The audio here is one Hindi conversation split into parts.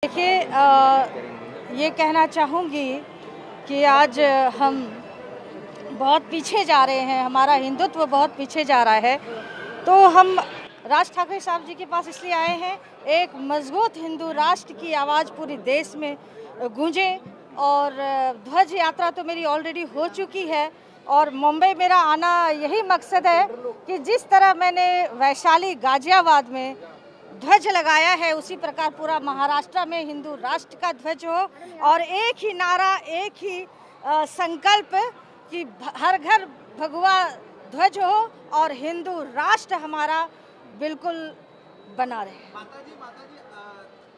देखिए, ये कहना चाहूँगी कि आज हम बहुत पीछे जा रहे हैं, हमारा हिंदुत्व बहुत पीछे जा रहा है। तो हम राज ठाकरे साहब जी के पास इसलिए आए हैं, एक मजबूत हिंदू राष्ट्र की आवाज़ पूरे देश में गूंजे। और ध्वज यात्रा तो मेरी ऑलरेडी हो चुकी है और मुंबई मेरा आना यही मकसद है कि जिस तरह मैंने वैशाली गाजियाबाद में ध्वज लगाया है, उसी प्रकार पूरा महाराष्ट्र में हिंदू राष्ट्र का ध्वज हो और एक ही नारा, एक ही संकल्प कि हर घर भगवा ध्वज हो और हिंदू राष्ट्र हमारा बिल्कुल बना रहे। माता जी,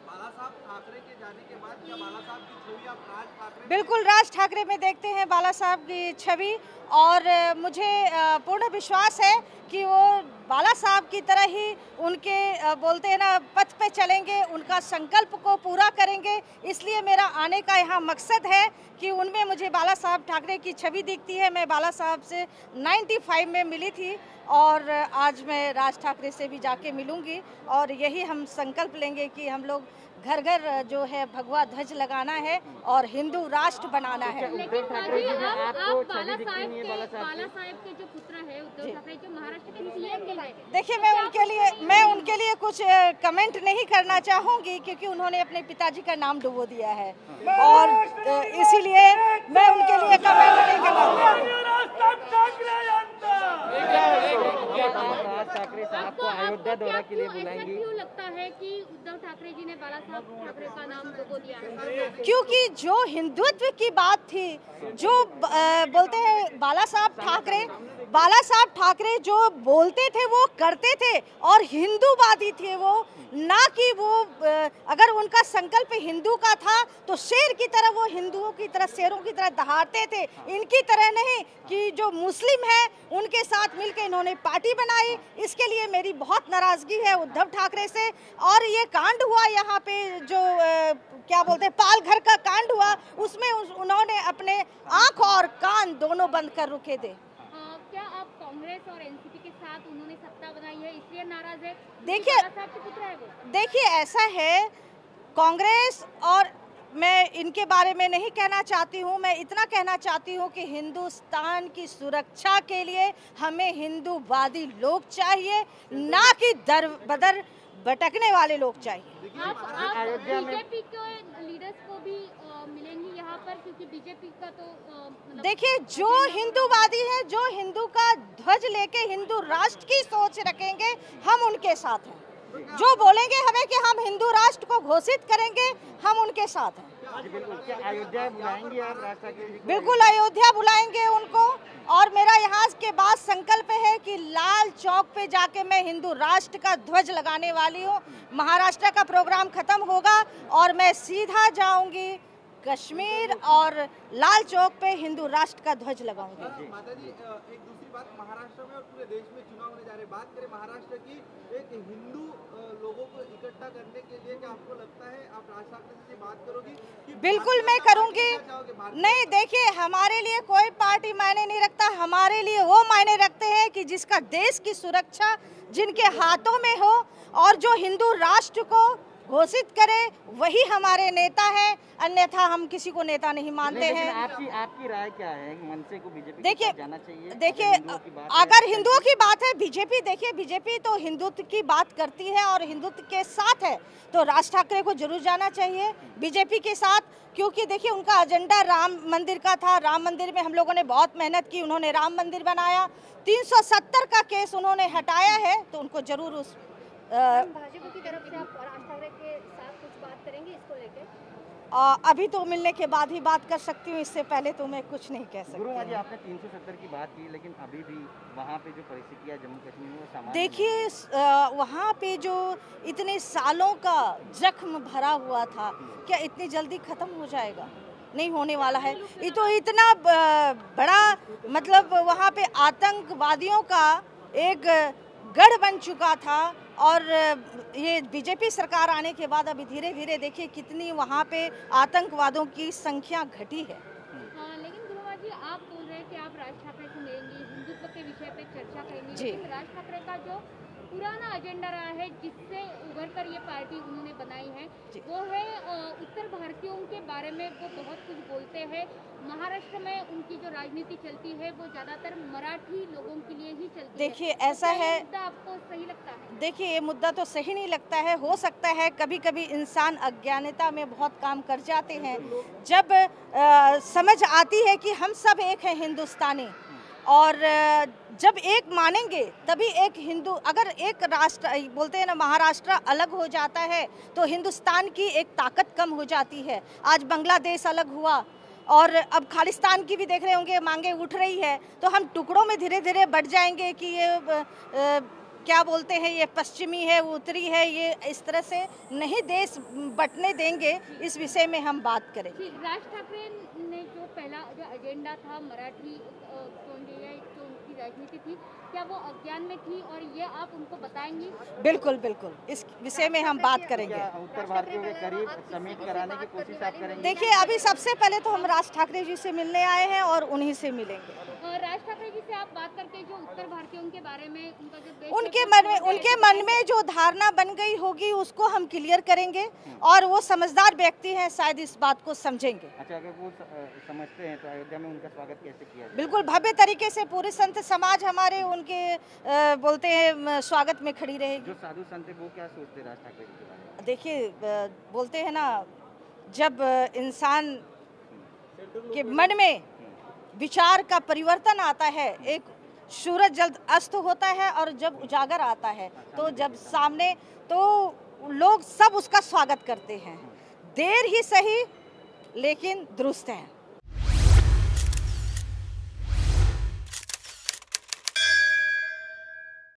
बाला साहब ठाकरे के जाने के बाद क्या बाला साहब की छवि आप राज ठाकरे बिल्कुल राज ठाकरे में देखते हैं बाला साहब की छवि। और मुझे पूर्ण विश्वास है कि वो बाला साहब की तरह ही उनके बोलते हैं ना, पथ पे चलेंगे, उनका संकल्प को पूरा करेंगे। इसलिए मेरा आने का यहाँ मकसद है कि उनमें मुझे बाला साहब ठाकरे की छवि दिखती है। मैं बाला साहब से 95 में मिली थी और आज मैं राज ठाकरे से भी जाके मिलूंगी और यही हम संकल्प लेंगे कि हम लोग घर घर जो है भगवा ध्वज लगाना है और हिंदू राष्ट्र बनाना है। लेकिन बाजी, आप बाला साहब के जो पुत्र है उद्धव ठाकरे, जो महाराष्ट्र के सीएम के लिए, देखिए, मैं उनके लिए कुछ कमेंट नहीं करना चाहूँगी क्योंकि उन्होंने अपने पिताजी का नाम डुबो दिया है और इसीलिए मैं उनके लिए कमेंट नहीं करना। ठाकरे साहब को अयोध्या दौरे के लिए बुलाएंगी। क्यों लगता है कि उद्धव ठाकरे जी ने बाला साहब ठाकरे का नाम डुबो दिया है? क्योंकि जो हिंदुत्व की बात थी, जो बोलते हैं बाला साहब ठाकरे जो बोलते थे वो करते थे और हिंदूवादी थे वो, ना कि वो अगर उनका संकल्प हिंदू का था तो शेर की तरह वो हिंदुओं की तरह, शेरों की तरह दहाड़ते थे। इनकी तरह नहीं कि जो मुस्लिम है उनके साथ मिलकर इन्होंने पार्टी बनाई। इसके लिए मेरी बहुत नाराजगी है उद्धव ठाकरे से। और ये कांड हुआ यहाँ पे जो क्या बोलते हैं पाल घर का कांड हुआ, उसमें उन्होंने अपने आंख और कान दोनों बंद कर रुके थे। क्या आप कांग्रेस और एनसीपी के साथ उन्होंने सत्ता बनाई है इसलिए नाराज है? देखिए ऐसा है, कांग्रेस और मैं इनके बारे में नहीं कहना चाहती हूँ। मैं इतना कहना चाहती हूँ कि हिंदुस्तान की सुरक्षा के लिए हमें हिंदूवादी लोग चाहिए, ना कि दर बदर भटकने वाले लोग चाहिए। आप बीजेपी के लीडर्स को भी मिलेंगी यहाँ पर, क्योंकि बीजेपी का तो देखिए, जो हिंदूवादी है, जो हिंदू का ध्वज लेके हिंदू राष्ट्र की सोच रखेंगे, हम उनके साथ हैं। जो बोलेंगे हमें कि हम हिंदू राष्ट्र को घोषित करेंगे, हम उनके साथ हैं। क्या अयोध्या बुलाएंगे आप राज ठाकरे जी को? बिल्कुल अयोध्या बुलाएंगे उनको। और मेरा यहाँ के बाद संकल्प है कि लाल चौक पे जाके मैं हिंदू राष्ट्र का ध्वज लगाने वाली हूँ। महाराष्ट्र का प्रोग्राम खत्म होगा और मैं सीधा जाऊंगी कश्मीर और लाल चौक पे हिंदू राष्ट्र का ध्वज लगाऊंगी। माता जी, एक दूसरी बात, महाराष्ट्र में और पूरे देश में चुनाव होने जा रहे हैं। बात करें महाराष्ट्र की, एक हिंदू लोगों को इकट्ठा करने के लिए क्या आपको लगता है आप राज ठाकरे से बात करोगी? बिल्कुल मैं करूंगी। नहीं, देखिए, हमारे लिए कोई पार्टी मायने नहीं रखता। हमारे लिए वो मायने रखते हैं कि जिसका देश की सुरक्षा जिनके हाथों में हो और जो हिंदू राष्ट्र को घोषित करे, वही हमारे नेता हैं। अन्यथा हम किसी को नेता नहीं मानते हैं। आपकी राय क्या है? मनसे को बीजेपी देखिए, जाना चाहिए? अगर हिंदुओं की बात है, बीजेपी तो हिंदुत्व की बात करती है और हिंदुत्व के साथ है, तो राज ठाकरे को जरूर जाना चाहिए बीजेपी के साथ। क्योंकि देखिए, उनका एजेंडा राम मंदिर का था। राम मंदिर में हम लोगों ने बहुत मेहनत की, उन्होंने राम मंदिर बनाया। 370 का केस उन्होंने हटाया है, तो उनको जरूर उस भाजपा की तरफ से आप राज ठाकरे के साथ कुछ बात करेंगे इसको लेकर? अभी तो मिलने के बाद ही बात कर सकती हूँ, इससे पहले तो मैं कुछ नहीं कह सकती। गुरुमा जी, आपने 370 की बात की, लेकिन अभी भी वहाँ पे जो परिस्थितियाँ जम्मू कश्मीर में वो सामान्य देखिए, वहाँ पे जो इतने सालों का जख्म भरा हुआ था, क्या इतनी जल्दी खत्म हो जाएगा? नहीं होने वाला है। ये तो इतना बड़ा, मतलब वहाँ पे आतंकवादियों का एक गढ़ बन चुका था और ये बीजेपी सरकार आने के बाद अभी धीरे धीरे देखिए कितनी वहाँ पे आतंकवादों की संख्या घटी है। लेकिन गुरुमा जी, आप बोल रहे हैं कि आप राज ठाकरे से मिलेंगी, हिंदुत्व के विषय पे चर्चा करेंगी, जी। लेकिन राज ठाकरे का जो पुराना एजेंडा रहा है जिससे उभर कर ये पार्टी उन्होंने बनाई है, वो है उत्तर भारतीयों के बारे में वो बहुत कुछ बोलते हैं। महाराष्ट्र में उनकी जो राजनीति चलती है वो ज्यादातर मराठी लोगों के लिए ही चलती है। देखिए ऐसा है, मुद्दा आपको सही लगता है? देखिए ये मुद्दा तो सही नहीं लगता है। हो सकता है कभी कभी इंसान अज्ञानता में बहुत काम कर जाते हैं। जब समझ आती है कि हम सब एक हैं हिंदुस्तानी, और जब एक मानेंगे तभी एक हिंदू, अगर एक राष्ट्र बोलते हैं ना महाराष्ट्र अलग हो जाता है तो हिंदुस्तान की एक ताकत कम हो जाती है। आज बांग्लादेश अलग हुआ और अब खालिस्तान की भी देख रहे होंगे मांगे उठ रही है, तो हम टुकड़ों में धीरे धीरे बढ़ जाएंगे कि ये क्या बोलते हैं, ये पश्चिमी है, वो उत्तरी है, ये इस तरह से नहीं देश बंटने देंगे। इस विषय में हम बात करेंगे। राज ठाकरे ने जो पहला जो एजेंडा था मराठी जो उनकी राजनीति थी, क्या वो अज्ञान में थी और ये आप उनको बताएंगी? बिल्कुल बिल्कुल, इस विषय में हम बात करेंगे। उत्तर भारतीयों के करीब समिट कराने की कोशिश आप करेंगे? देखिए अभी सबसे पहले तो हम राज ठाकरे जी से मिलने आए हैं और उन्हीं से मिलेंगे। राज ठाकरे जी से आप बात करके जो उत्तर भारतीयों के बारे में उनका जो उनके मन में जो धारणा बन गई होगी उसको हम क्लियर करेंगे, और वो समझदार व्यक्ति हैं, शायद इस बात को समझेंगे। अच्छा, अगर वो समझते हैं तो अयोध्या में उनका स्वागत कैसे किया जाए? बिल्कुल भव्य तरीके से पूरे संत समाज हमारे उनके बोलते हैं स्वागत में खड़ी रहेगी। जो साधु संत है वो क्या सोचते हैं राज ठाकरे जी के बारे में? देखिए बोलते हैं ना, जब इंसान के मन में विचार का परिवर्तन आता है, एक सूरज जल्द अस्त होता है और जब उजागर आता है, तो जब सामने तो लोग सब उसका स्वागत करते हैं। देर ही सही लेकिन दुरुस्त है।